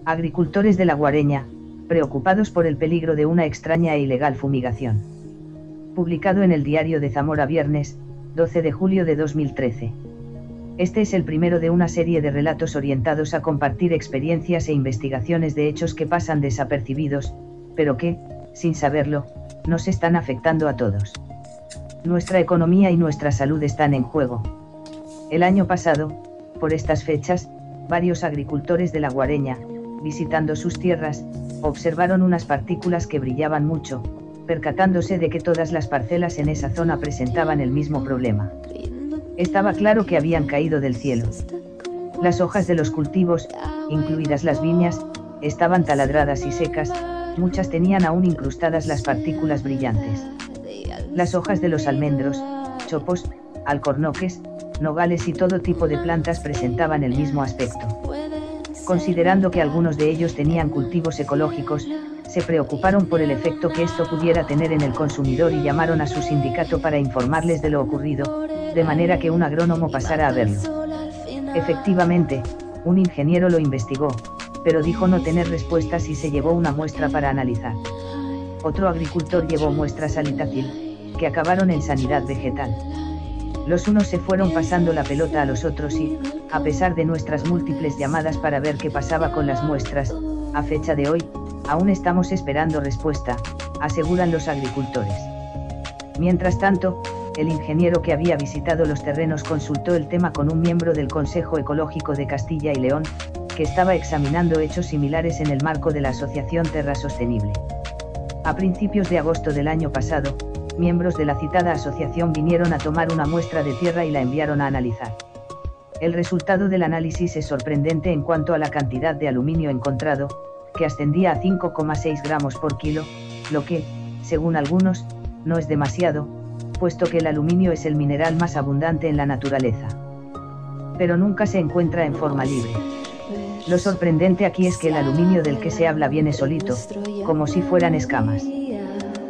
Agricultores de La Guareña, preocupados por el peligro de una extraña e ilegal fumigación. Publicado en el Diario de Zamora viernes, 12 de julio de 2013. Este es el primero de una serie de relatos orientados a compartir experiencias e investigaciones de hechos que pasan desapercibidos, pero que, sin saberlo, nos están afectando a todos. Nuestra economía y nuestra salud están en juego. El año pasado, por estas fechas, varios agricultores de La Guareña, visitando sus tierras, observaron unas partículas que brillaban mucho, percatándose de que todas las parcelas en esa zona presentaban el mismo problema. Estaba claro que habían caído del cielo. Las hojas de los cultivos, incluidas las viñas, estaban taladradas y secas, muchas tenían aún incrustadas las partículas brillantes. Las hojas de los almendros, chopos, alcornoques, nogales y todo tipo de plantas presentaban el mismo aspecto. Considerando que algunos de ellos tenían cultivos ecológicos, se preocuparon por el efecto que esto pudiera tener en el consumidor y llamaron a su sindicato para informarles de lo ocurrido, de manera que un agrónomo pasara a verlo. Efectivamente, un ingeniero lo investigó, pero dijo no tener respuestas y se llevó una muestra para analizar. Otro agricultor llevó muestras al Itacil, que acabaron en sanidad vegetal. Los unos se fueron pasando la pelota a los otros y, a pesar de nuestras múltiples llamadas para ver qué pasaba con las muestras, a fecha de hoy, aún estamos esperando respuesta, aseguran los agricultores. Mientras tanto, el ingeniero que había visitado los terrenos consultó el tema con un miembro del Consejo Ecológico de Castilla y León, que estaba examinando hechos similares en el marco de la Asociación Terra Sostenible. A principios de agosto del año pasado, miembros de la citada asociación vinieron a tomar una muestra de tierra y la enviaron a analizar. El resultado del análisis es sorprendente en cuanto a la cantidad de aluminio encontrado, que ascendía a 5,6 gramos por kilo, lo que, según algunos, no es demasiado, puesto que el aluminio es el mineral más abundante en la naturaleza. Pero nunca se encuentra en forma libre. Lo sorprendente aquí es que el aluminio del que se habla viene solito, como si fueran escamas.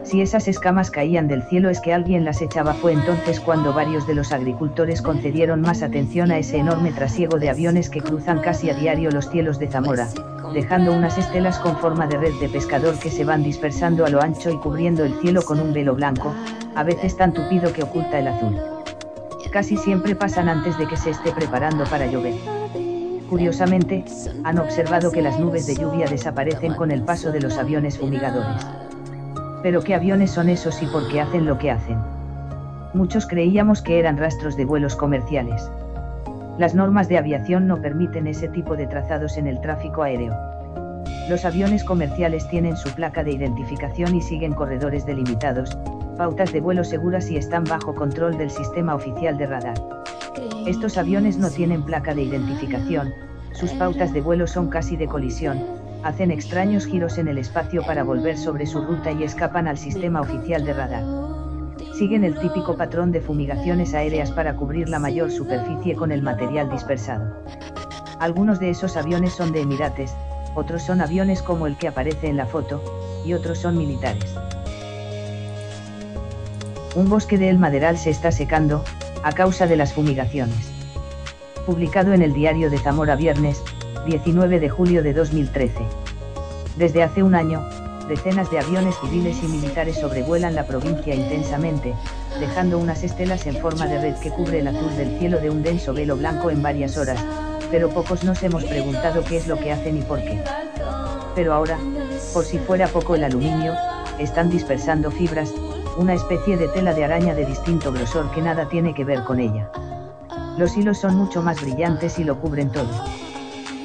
Si esas escamas caían del cielo es que alguien las echaba. Fue entonces cuando varios de los agricultores concedieron más atención a ese enorme trasiego de aviones que cruzan casi a diario los cielos de Zamora, dejando unas estelas con forma de red de pescador que se van dispersando a lo ancho y cubriendo el cielo con un velo blanco, a veces tan tupido que oculta el azul. Casi siempre pasan antes de que se esté preparando para llover. Curiosamente, han observado que las nubes de lluvia desaparecen con el paso de los aviones fumigadores. ¿Pero qué aviones son esos y por qué hacen lo que hacen? Muchos creíamos que eran rastros de vuelos comerciales. Las normas de aviación no permiten ese tipo de trazados en el tráfico aéreo. Los aviones comerciales tienen su placa de identificación y siguen corredores delimitados, pautas de vuelo seguras y están bajo control del sistema oficial de radar. Estos aviones no tienen placa de identificación, sus pautas de vuelo son casi de colisión, hacen extraños giros en el espacio para volver sobre su ruta y escapan al sistema oficial de radar. Siguen el típico patrón de fumigaciones aéreas para cubrir la mayor superficie con el material dispersado. Algunos de esos aviones son de Emirates, otros son aviones como el que aparece en la foto, y otros son militares. Un bosque de El Maderal se está secando, a causa de las fumigaciones. Publicado en el Diario de Zamora viernes, 19 de julio de 2013. Desde hace un año, decenas de aviones civiles y militares sobrevuelan la provincia intensamente, dejando unas estelas en forma de red que cubre el azul del cielo de un denso velo blanco en varias horas, pero pocos nos hemos preguntado qué es lo que hacen y por qué. Pero ahora, por si fuera poco el aluminio, están dispersando fibras, una especie de tela de araña de distinto grosor que nada tiene que ver con ella. Los hilos son mucho más brillantes y lo cubren todo.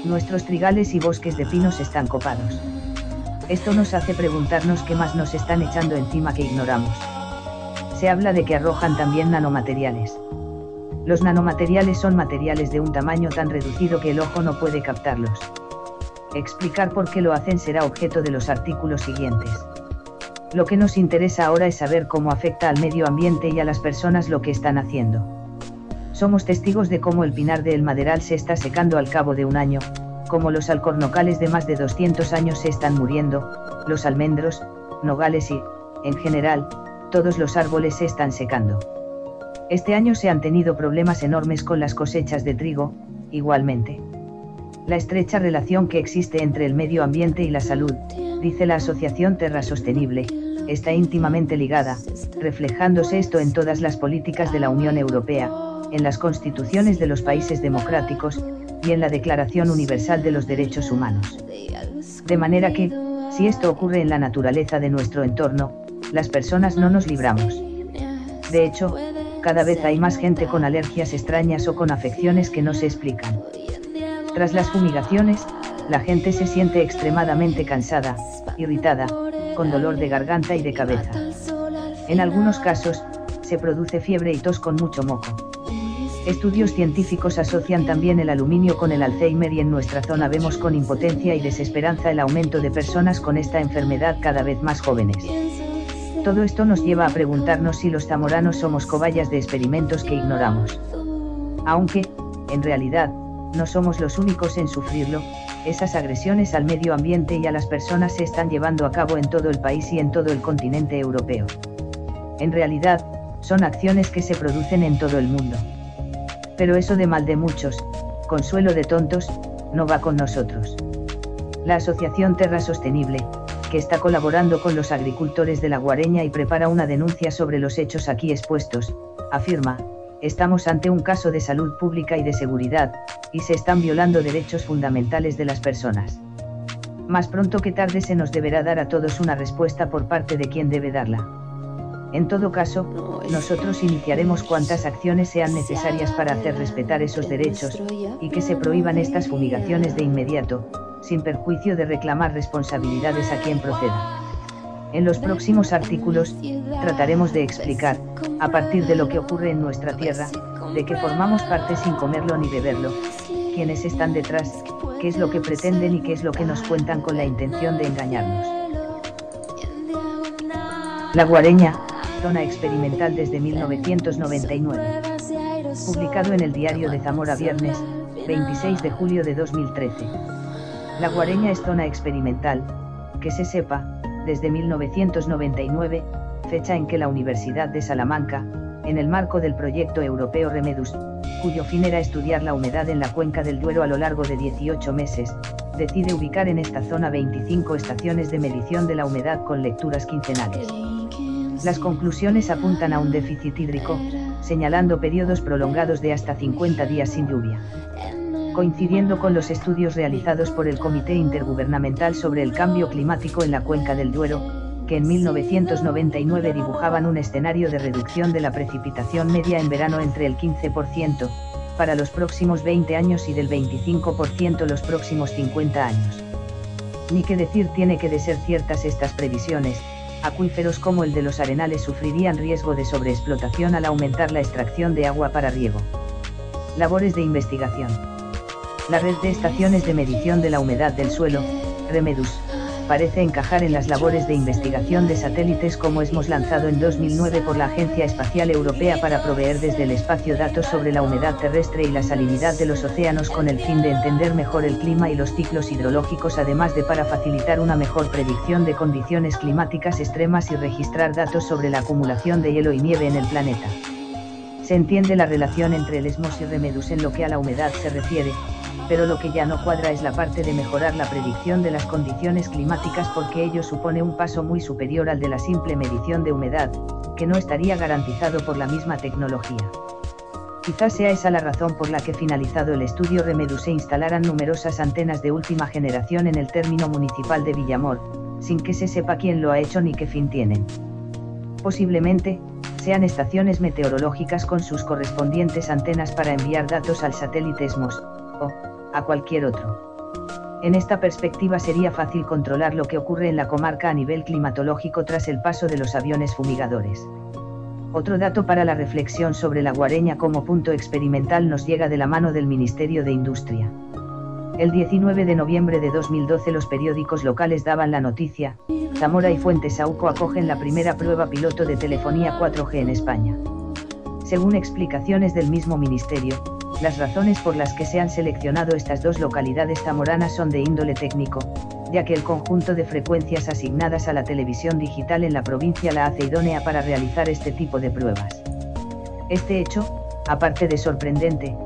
Nuestros trigales y bosques de pinos están copados. Esto nos hace preguntarnos qué más nos están echando encima que ignoramos. Se habla de que arrojan también nanomateriales. Los nanomateriales son materiales de un tamaño tan reducido que el ojo no puede captarlos. Explicar por qué lo hacen será objeto de los artículos siguientes. Lo que nos interesa ahora es saber cómo afecta al medio ambiente y a las personas lo que están haciendo. Somos testigos de cómo el pinar de El Maderal se está secando al cabo de un año, cómo los alcornocales de más de 200 años se están muriendo, los almendros, nogales y, en general, todos los árboles se están secando. Este año se han tenido problemas enormes con las cosechas de trigo, igualmente. La estrecha relación que existe entre el medio ambiente y la salud, dice la Asociación Terra Sostenible, está íntimamente ligada, reflejándose esto en todas las políticas de la Unión Europea, en las constituciones de los países democráticos, y en la Declaración Universal de los Derechos Humanos. De manera que, si esto ocurre en la naturaleza de nuestro entorno, las personas no nos libramos. De hecho, cada vez hay más gente con alergias extrañas o con afecciones que no se explican. Tras las fumigaciones, la gente se siente extremadamente cansada, irritada, con dolor de garganta y de cabeza. En algunos casos, se produce fiebre y tos con mucho moco. Estudios científicos asocian también el aluminio con el Alzheimer y en nuestra zona vemos con impotencia y desesperanza el aumento de personas con esta enfermedad cada vez más jóvenes. Todo esto nos lleva a preguntarnos si los zamoranos somos cobayas de experimentos que ignoramos. Aunque, en realidad, no somos los únicos en sufrirlo, esas agresiones al medio ambiente y a las personas se están llevando a cabo en todo el país y en todo el continente europeo. En realidad, son acciones que se producen en todo el mundo. Pero eso de mal de muchos, consuelo de tontos, no va con nosotros. La Asociación Terra Sostenible, que está colaborando con los agricultores de La Guareña y prepara una denuncia sobre los hechos aquí expuestos, afirma: estamos ante un caso de salud pública y de seguridad, y se están violando derechos fundamentales de las personas. Más pronto que tarde se nos deberá dar a todos una respuesta por parte de quien debe darla. En todo caso, nosotros iniciaremos cuantas acciones sean necesarias para hacer respetar esos derechos, y que se prohíban estas fumigaciones de inmediato, sin perjuicio de reclamar responsabilidades a quien proceda. En los próximos artículos, trataremos de explicar, a partir de lo que ocurre en nuestra tierra, de qué formamos parte sin comerlo ni beberlo, quiénes están detrás, qué es lo que pretenden y qué es lo que nos cuentan con la intención de engañarnos. La Guareña, zona experimental desde 1999. Publicado en el Diario de Zamora viernes, 26 de julio de 2013. La Guareña es zona experimental, que se sepa, desde 1999, fecha en que la Universidad de Salamanca, en el marco del proyecto europeo Remedus, cuyo fin era estudiar la humedad en la cuenca del Duero a lo largo de 18 meses, decide ubicar en esta zona 25 estaciones de medición de la humedad con lecturas quincenales. Las conclusiones apuntan a un déficit hídrico, señalando periodos prolongados de hasta 50 días sin lluvia. Coincidiendo con los estudios realizados por el Comité Intergubernamental sobre el Cambio Climático en la Cuenca del Duero, que en 1999 dibujaban un escenario de reducción de la precipitación media en verano entre el 15%, para los próximos 20 años y del 25% los próximos 50 años. Ni qué decir tiene que de ser ciertas estas previsiones, acuíferos como el de los Arenales sufrirían riesgo de sobreexplotación al aumentar la extracción de agua para riego. Labores de investigación. La red de estaciones de medición de la humedad del suelo, Remedus, parece encajar en las labores de investigación de satélites como ESMOS lanzado en 2009 por la Agencia Espacial Europea para proveer desde el espacio datos sobre la humedad terrestre y la salinidad de los océanos con el fin de entender mejor el clima y los ciclos hidrológicos, además de para facilitar una mejor predicción de condiciones climáticas extremas y registrar datos sobre la acumulación de hielo y nieve en el planeta. Se entiende la relación entre el ESMOS y Remedus en lo que a la humedad se refiere, pero lo que ya no cuadra es la parte de mejorar la predicción de las condiciones climáticas, porque ello supone un paso muy superior al de la simple medición de humedad, que no estaría garantizado por la misma tecnología. Quizás sea esa la razón por la que, finalizado el estudio Remedus, se instalaran numerosas antenas de última generación en el término municipal de Villamor, sin que se sepa quién lo ha hecho ni qué fin tienen. Posiblemente, sean estaciones meteorológicas con sus correspondientes antenas para enviar datos al satélite ESMOS, o a cualquier otro. En esta perspectiva sería fácil controlar lo que ocurre en la comarca a nivel climatológico tras el paso de los aviones fumigadores. Otro dato para la reflexión sobre la Guareña como punto experimental nos llega de la mano del Ministerio de Industria. El 19 de noviembre de 2012 los periódicos locales daban la noticia: Zamora y Fuentesauco acogen la primera prueba piloto de telefonía 4G en España. Según explicaciones del mismo ministerio, las razones por las que se han seleccionado estas dos localidades zamoranas son de índole técnico, ya que el conjunto de frecuencias asignadas a la televisión digital en la provincia la hace idónea para realizar este tipo de pruebas. Este hecho, aparte de sorprendente,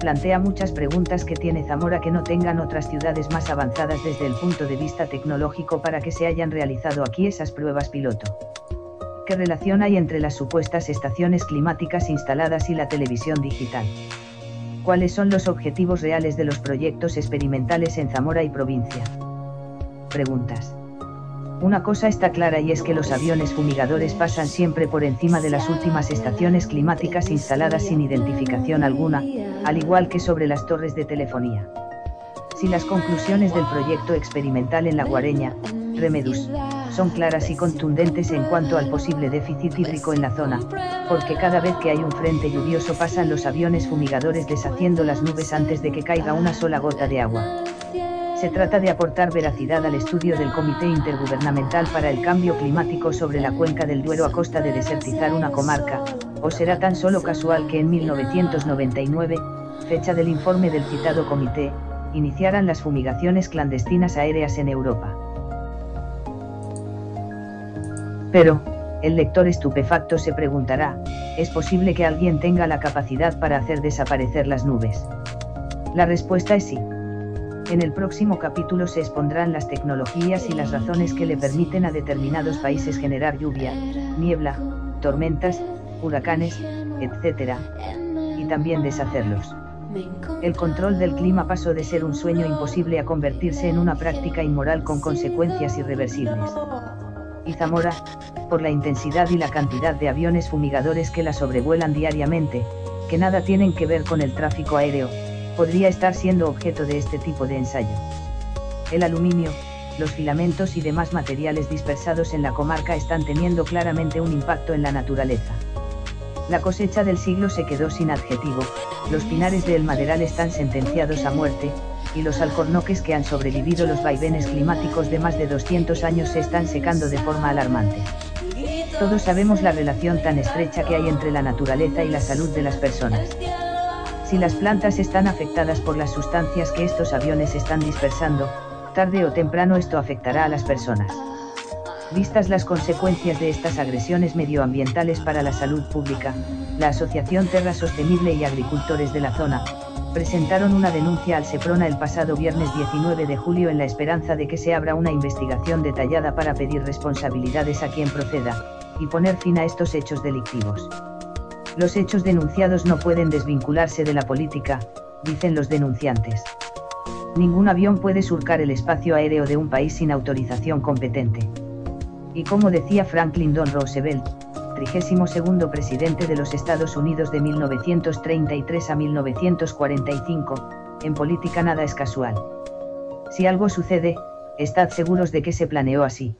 plantea muchas preguntas que tiene Zamora que no tengan otras ciudades más avanzadas desde el punto de vista tecnológico para que se hayan realizado aquí esas pruebas piloto. ¿Qué relación hay entre las supuestas estaciones climáticas instaladas y la televisión digital? ¿Cuáles son los objetivos reales de los proyectos experimentales en Zamora y provincia? Preguntas. Una cosa está clara y es que los aviones fumigadores pasan siempre por encima de las últimas estaciones climáticas instaladas sin identificación alguna, al igual que sobre las torres de telefonía. Si las conclusiones del proyecto experimental en La Guareña, Remedus, son claras y contundentes en cuanto al posible déficit hídrico en la zona, porque cada vez que hay un frente lluvioso pasan los aviones fumigadores deshaciendo las nubes antes de que caiga una sola gota de agua. Se trata de aportar veracidad al estudio del Comité Intergubernamental para el Cambio Climático sobre la cuenca del Duero a costa de desertizar una comarca, o será tan solo casual que en 1999, fecha del informe del citado comité, iniciaran las fumigaciones clandestinas aéreas en Europa. Pero, el lector estupefacto se preguntará, ¿es posible que alguien tenga la capacidad para hacer desaparecer las nubes? La respuesta es sí. En el próximo capítulo se expondrán las tecnologías y las razones que le permiten a determinados países generar lluvia, niebla, tormentas, huracanes, etc. y también deshacerlos. El control del clima pasó de ser un sueño imposible a convertirse en una práctica inmoral con consecuencias irreversibles. Y Zamora, por la intensidad y la cantidad de aviones fumigadores que la sobrevuelan diariamente, que nada tienen que ver con el tráfico aéreo, podría estar siendo objeto de este tipo de ensayo. El aluminio, los filamentos y demás materiales dispersados en la comarca están teniendo claramente un impacto en la naturaleza. La cosecha del siglo se quedó sin adjetivo, los pinares de El Maderal están sentenciados a muerte, y los alcornoques que han sobrevivido los vaivenes climáticos de más de 200 años se están secando de forma alarmante. Todos sabemos la relación tan estrecha que hay entre la naturaleza y la salud de las personas. Si las plantas están afectadas por las sustancias que estos aviones están dispersando, tarde o temprano esto afectará a las personas. Vistas las consecuencias de estas agresiones medioambientales para la salud pública, la Asociación Terra Sostenible y agricultores de la zona, presentaron una denuncia al Seprona el pasado viernes 19 de julio en la esperanza de que se abra una investigación detallada para pedir responsabilidades a quien proceda, y poner fin a estos hechos delictivos. Los hechos denunciados no pueden desvincularse de la política, dicen los denunciantes. Ningún avión puede surcar el espacio aéreo de un país sin autorización competente. Y como decía Franklin D. Roosevelt, 32º presidente de los Estados Unidos de 1933 a 1945, en política nada es casual. Si algo sucede, estad seguros de que se planeó así.